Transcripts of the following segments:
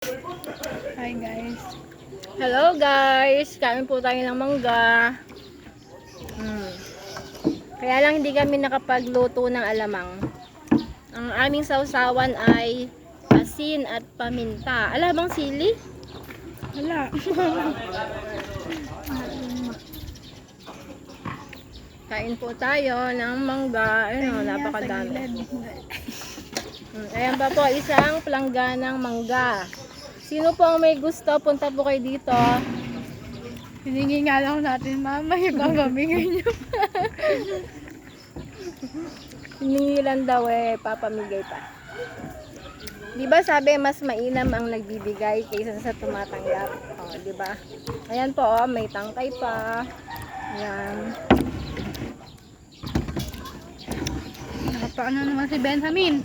Hi guys. Hello guys, kain po tayo ng mangga. Kaya lang hindi kami nakapagluto ng alamang. Ang aming sausawan ay asin at paminta. Alamang sili? Wala. Kain po tayo ng mangga. Ayun, napakadami. Ayan pa po, isang plangganang mangga. Sino po ang may gusto? Punta po kayo dito. Hiningi nga lang natin, mama, ipapamigay niyo. Hiningi lang daw papamigay pa. Di ba sabi mas mainam ang nagbibigay kaysa sa tumatanggap? Oh, di ba? Ayan po, may tangkay pa. Ayan. Nakapaano naman si Benjamin.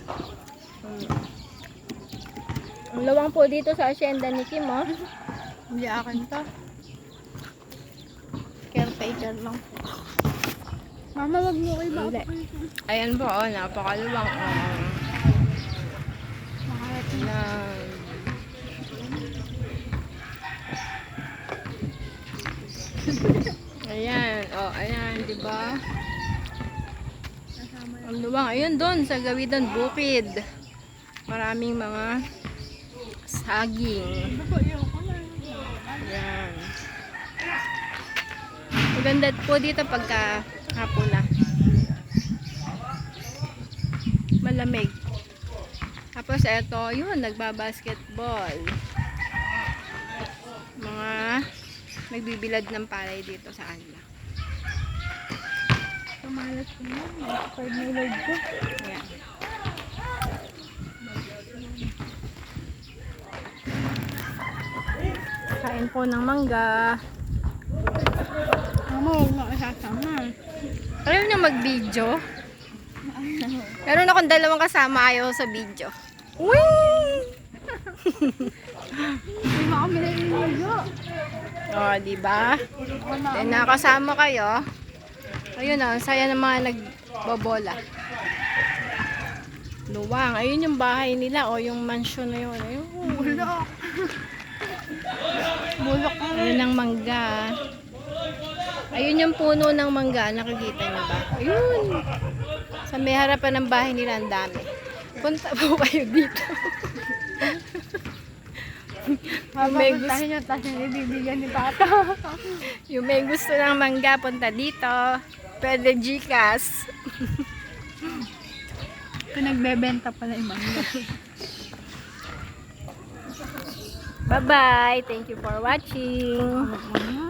Ang lawang po dito sa asyenda ni Kim, oh. Hindi akin to. Caretaker lang. Mama, wag mo kayo Hindi. Ayan po, oh, napakaluwang. Oh. Ayan. Ayan, oh, ayan, di ba? Ang luwang, ayun doon sa gawidan bukid. Maraming mga saging. Ayan. Maganda po dito pagka hapon na. Malamig. Tapos eto, yun, nagbabasketball. Mga nagbibilad ng palay dito sa kanila. Kamalas ko na. Nag-record na load ko. Ayan. Kain po ng mangga. Mama, wag mo kasama. Ayaw niya mag-video. Meron akong dalawang kasama, ayaw sa video. Uy! Hindi mo kami naliligo. Oh, di ba? Then nakasama kayo. Ayun oh, saya ng mga nagbobola. Luwang. Ayun yung bahay nila o yung mansion na yun. Ayun. Bulok. Bulok ka. Ayun ang mangga. Ayun yung puno ng mangga. Nakikita niyo ba? Ayun. Sa may harapan ng bahay nila ang dami. Punta po kayo dito. Mama, may gusto, puntahin niyo, tapos yung ibibigyan ni Papa. yung may gusto ng mangga, punta dito. Pwede Gcash. Pinagbebenta pala yung mangga. Bye-bye. Thank you for watching.